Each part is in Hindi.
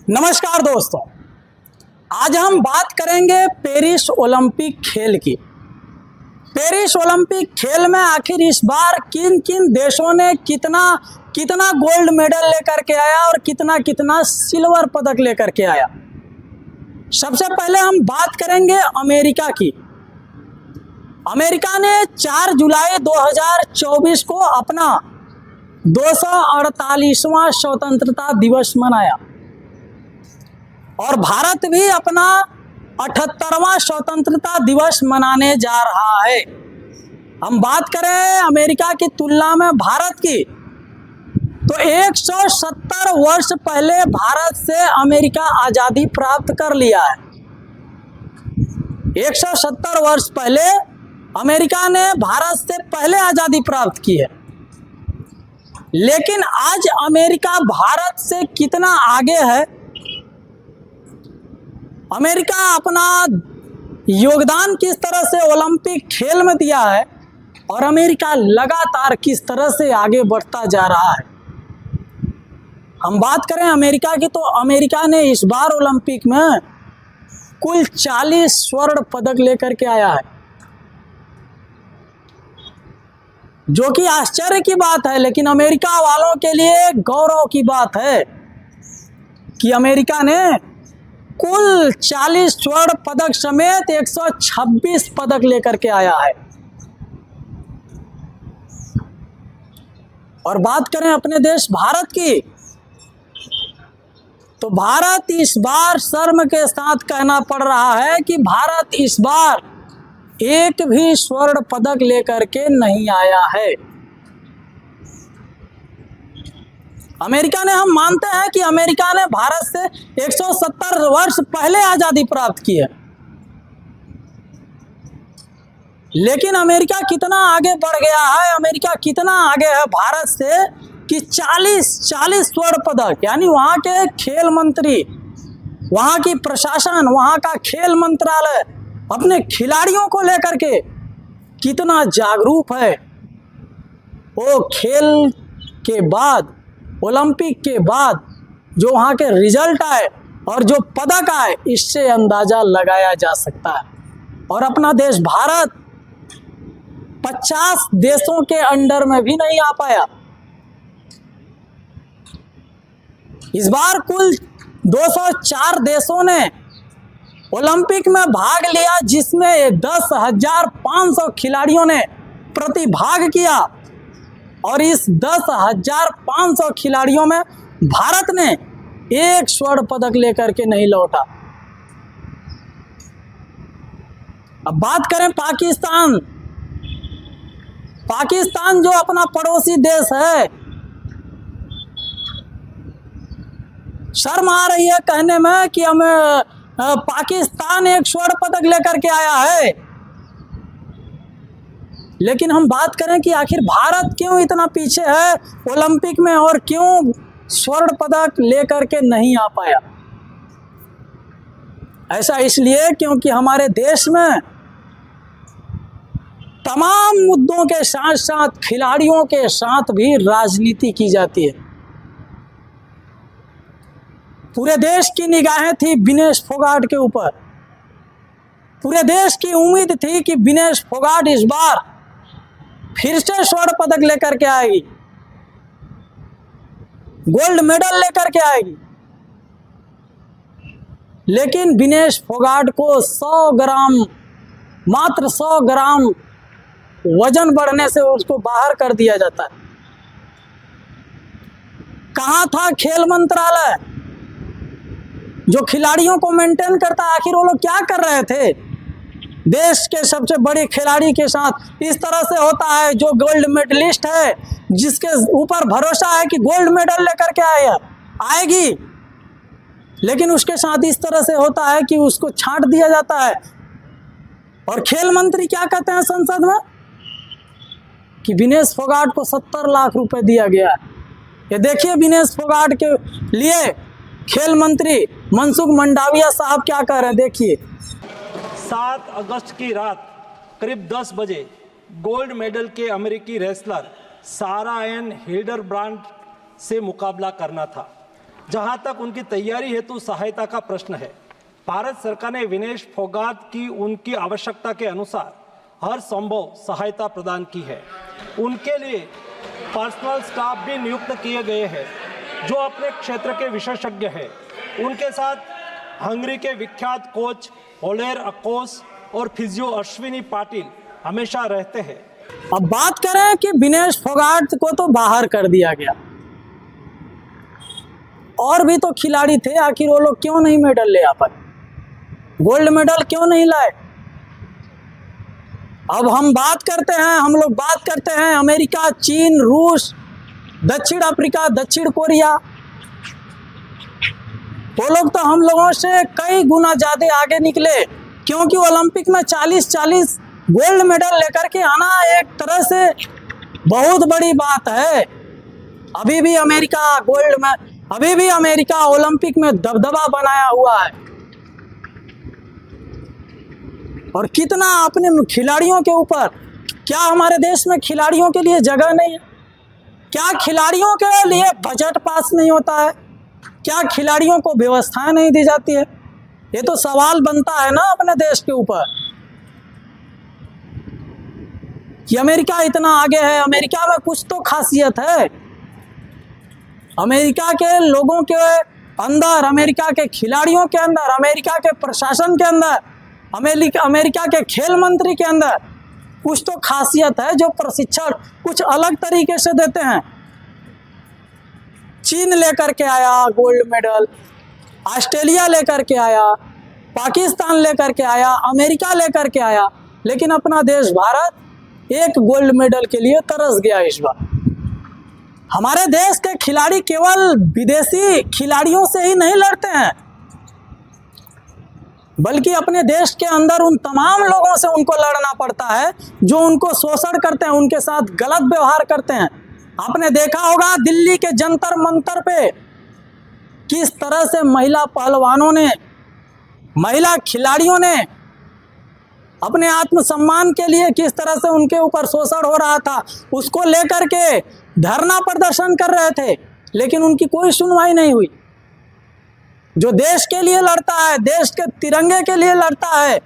नमस्कार दोस्तों, आज हम बात करेंगे पेरिस ओलंपिक खेल की। पेरिस ओलंपिक खेल में आखिर इस बार किन किन देशों ने कितना कितना गोल्ड मेडल लेकर के आया और कितना कितना सिल्वर पदक लेकर के आया। सबसे पहले हम बात करेंगे अमेरिका की। अमेरिका ने 4 जुलाई 2024 को अपना 248वां स्वतंत्रता दिवस मनाया और भारत भी अपना 78वां स्वतंत्रता दिवस मनाने जा रहा है। हम बात करें अमेरिका की तुलना में भारत की, तो 170 वर्ष पहले भारत से अमेरिका आज़ादी प्राप्त कर लिया है। 170 वर्ष पहले अमेरिका ने भारत से पहले आज़ादी प्राप्त की है। लेकिन आज अमेरिका भारत से कितना आगे है, अमेरिका अपना योगदान किस तरह से ओलंपिक खेल में दिया है और अमेरिका लगातार किस तरह से आगे बढ़ता जा रहा है। हम बात करें अमेरिका की, तो अमेरिका ने इस बार ओलंपिक में कुल 40 स्वर्ण पदक लेकर के आया है, जो कि आश्चर्य की बात है। लेकिन अमेरिका वालों के लिए गौरव की बात है कि अमेरिका ने कुल 40 स्वर्ण पदक समेत 126 पदक लेकर के आया है। और बात करें अपने देश भारत की, तो भारत इस बार शर्म के साथ कहना पड़ रहा है कि भारत इस बार एक भी स्वर्ण पदक लेकर के नहीं आया है। अमेरिका ने, हम मानते हैं कि अमेरिका ने भारत से 170 वर्ष पहले आज़ादी प्राप्त की है, लेकिन अमेरिका कितना आगे बढ़ गया है, अमेरिका कितना आगे है भारत से कि 40 स्वर्ण पदक, यानी वहाँ के खेल मंत्री, वहाँ की प्रशासन, वहाँ का खेल मंत्रालय अपने खिलाड़ियों को लेकर के कितना जागरूक है। वो खेल के बाद, ओलंपिक के बाद जो वहाँ के रिजल्ट आए और जो पदक आए, इससे अंदाज़ा लगाया जा सकता है। और अपना देश भारत 50 देशों के अंडर में भी नहीं आ पाया। इस बार कुल 204 देशों ने ओलंपिक में भाग लिया, जिसमें 10,500 खिलाड़ियों ने प्रतिभाग किया और इस 10,500 खिलाड़ियों में भारत ने एक स्वर्ण पदक लेकर के नहीं लौटा। अब बात करें पाकिस्तान। पाकिस्तान जो अपना पड़ोसी देश है, शर्म आ रही है कहने में कि हमें पाकिस्तान एक स्वर्ण पदक लेकर के आया है। लेकिन हम बात करें कि आखिर भारत क्यों इतना पीछे है ओलंपिक में और क्यों स्वर्ण पदक लेकर के नहीं आ पाया। ऐसा इसलिए क्योंकि हमारे देश में तमाम मुद्दों के साथ साथ खिलाड़ियों के साथ भी राजनीति की जाती है। पूरे देश की निगाहें थी विनेश फोगाट के ऊपर। पूरे देश की उम्मीद थी कि विनेश फोगाट इस बार फिर से स्वर्ण पदक लेकर के आएगी, गोल्ड मेडल लेकर के आएगी। लेकिन विनेश फोगाट को 100 ग्राम, मात्र 100 ग्राम वजन बढ़ने से उसको बाहर कर दिया जाता है। कहाँ था खेल मंत्रालय जो खिलाड़ियों को मेंटेन करता? आखिर वो लोग क्या कर रहे थे? देश के सबसे बड़े खिलाड़ी के साथ इस तरह से होता है, जो गोल्ड मेडलिस्ट है, जिसके ऊपर भरोसा है कि गोल्ड मेडल लेकर के आएगी, लेकिन उसके साथ इस तरह से होता है कि उसको छांट दिया जाता है। और खेल मंत्री क्या कहते हैं संसद में कि विनेश फोगाट को 70 लाख रुपए दिया गया है। ये देखिए विनेश फोगाट के लिए खेल मंत्री मनसुख मंडाविया साहब क्या कह रहे हैं, देखिए। 7 अगस्त की रात करीब 10 बजे गोल्ड मेडल के अमेरिकी रेसलर सारा एन हिल्डरब्रांड से मुकाबला करना था। जहां तक उनकी तैयारी हेतु सहायता का प्रश्न है, भारत सरकार ने विनेश फोगाट की उनकी आवश्यकता के अनुसार हर संभव सहायता प्रदान की है। उनके लिए पर्सनल स्टाफ भी नियुक्त किए गए हैं जो अपने क्षेत्र के विशेषज्ञ हैं। उनके साथ हंगरी के विख्यात कोच ओलेर अकोस और फिजियो अश्विनी पाटिल हमेशा रहते हैं। अब बात करें कि विनेश फोगाट को तो बाहर कर दिया गया, और भी तो खिलाड़ी थे, आखिर वो लोग क्यों नहीं मेडल ले आ पाए, गोल्ड मेडल क्यों नहीं लाए? अब हम लोग बात करते हैं अमेरिका, चीन, रूस, दक्षिण अफ्रीका, दक्षिण कोरिया। वो लोग तो हम लोगों से कई गुना ज्यादा आगे निकले, क्योंकि ओलंपिक में 40-40 गोल्ड मेडल लेकर के आना एक तरह से बहुत बड़ी बात है। अभी भी अमेरिका ओलंपिक में दबदबा बनाया हुआ है, और कितना अपने खिलाड़ियों के ऊपर। क्या हमारे देश में खिलाड़ियों के लिए जगह नहीं है? क्या खिलाड़ियों के लिए बजट पास नहीं होता है? क्या खिलाड़ियों को व्यवस्थाएं नहीं दी जाती है? ये तो सवाल बनता है ना अपने देश के ऊपर, कि अमेरिका इतना आगे है। अमेरिका में कुछ तो खासियत है। अमेरिका के लोगों के अंदर, अमेरिका के खिलाड़ियों के अंदर, अमेरिका के प्रशासन के अंदर, अमेरिका के खेल मंत्री के अंदर कुछ तो खासियत है, जो प्रशिक्षण कुछ अलग तरीके से देते हैं। चीन लेकर के आया गोल्ड मेडल, ऑस्ट्रेलिया लेकर के आया, पाकिस्तान लेकर के आया, अमेरिका लेकर के आया, लेकिन अपना देश भारत एक गोल्ड मेडल के लिए तरस गया इस बार। हमारे देश के खिलाड़ी केवल विदेशी खिलाड़ियों से ही नहीं लड़ते हैं, बल्कि अपने देश के अंदर उन तमाम लोगों से उनको लड़ना पड़ता है जो उनको शोषण करते हैं, उनके साथ गलत व्यवहार करते हैं। आपने देखा होगा दिल्ली के जंतर मंतर पे किस तरह से महिला पहलवानों ने, महिला खिलाड़ियों ने अपने आत्मसम्मान के लिए किस तरह से उनके ऊपर शोषण हो रहा था, उसको लेकर के धरना प्रदर्शन कर रहे थे, लेकिन उनकी कोई सुनवाई नहीं हुई। जो देश के लिए लड़ता है, देश के तिरंगे के लिए लड़ता है,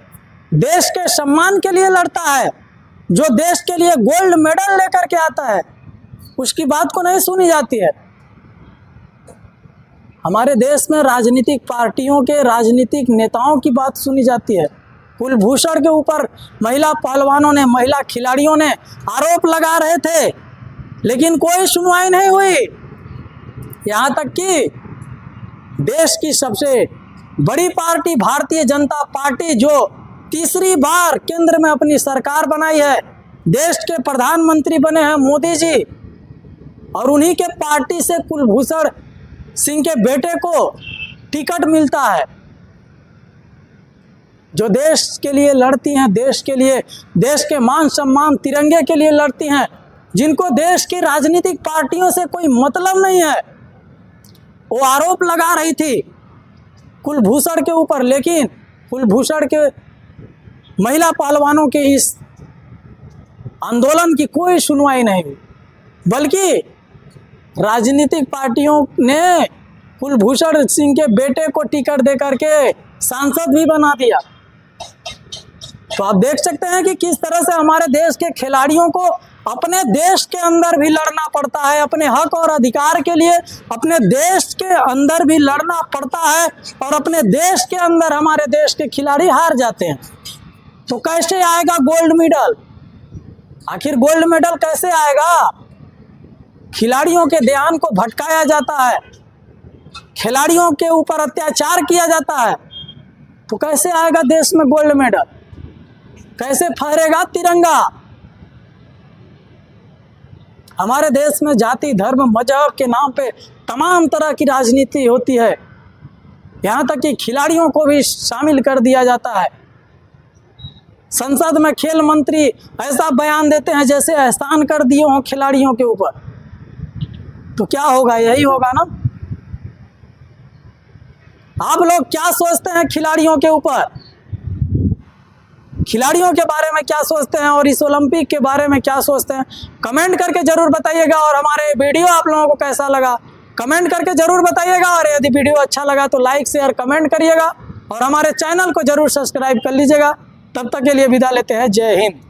देश के सम्मान के लिए लड़ता है, जो देश के लिए गोल्ड मेडल लेकर के आता है, उसकी बात को नहीं सुनी जाती है। हमारे देश में राजनीतिक पार्टियों के राजनीतिक नेताओं की बात सुनी जाती है। कुलभूषण के ऊपर महिला पहलवानों ने, महिला खिलाड़ियों ने आरोप लगा रहे थे, लेकिन कोई सुनवाई नहीं हुई। यहाँ तक कि देश की सबसे बड़ी पार्टी भारतीय जनता पार्टी, जो तीसरी बार केंद्र में अपनी सरकार बनाई है, देश के प्रधानमंत्री बने हैं मोदी जी, और उन्हीं के पार्टी से कुलभूषण सिंह के बेटे को टिकट मिलता है, जो देश के लिए लड़ती हैं, देश के लिए, देश के मान सम्मान, तिरंगे के लिए लड़ती हैं, जिनको देश की राजनीतिक पार्टियों से कोई मतलब नहीं है। वो आरोप लगा रही थी कुलभूषण के ऊपर, लेकिन कुलभूषण के महिला पहलवानों के इस आंदोलन की कोई सुनवाई नहीं हुई, बल्कि राजनीतिक पार्टियों ने कुलभूषण सिंह के बेटे को टिकट देकर के सांसद भी बना दिया। तो आप देख सकते हैं कि किस तरह से हमारे देश के खिलाड़ियों को अपने देश के अंदर भी लड़ना पड़ता है, अपने हक और अधिकार के लिए अपने देश के अंदर भी लड़ना पड़ता है, और अपने देश के अंदर हमारे देश के खिलाड़ी हार जाते हैं। तो कैसे आएगा गोल्ड मेडल? आखिर गोल्ड मेडल कैसे आएगा? खिलाड़ियों के ध्यान को भटकाया जाता है, खिलाड़ियों के ऊपर अत्याचार किया जाता है, तो कैसे आएगा देश में गोल्ड मेडल? कैसे फहरेगा तिरंगा? हमारे देश में जाति, धर्म, मजहब के नाम पे तमाम तरह की राजनीति होती है, यहाँ तक कि खिलाड़ियों को भी शामिल कर दिया जाता है। संसद में खेल मंत्री ऐसा बयान देते हैं जैसे एहसान कर दिए हों खिलाड़ियों के ऊपर। तो क्या होगा? यही होगा ना। आप लोग क्या सोचते हैं खिलाड़ियों के ऊपर? खिलाड़ियों के बारे में क्या सोचते हैं, और इस ओलंपिक के बारे में क्या सोचते हैं? कमेंट करके जरूर बताइएगा। और हमारे वीडियो आप लोगों को कैसा लगा कमेंट करके जरूर बताइएगा, और यदि वीडियो अच्छा लगा तो लाइक शेयर कमेंट करिएगा और हमारे चैनल को जरूर सब्सक्राइब कर लीजिएगा। तब तक के लिए विदा लेते हैं। जय हिंद।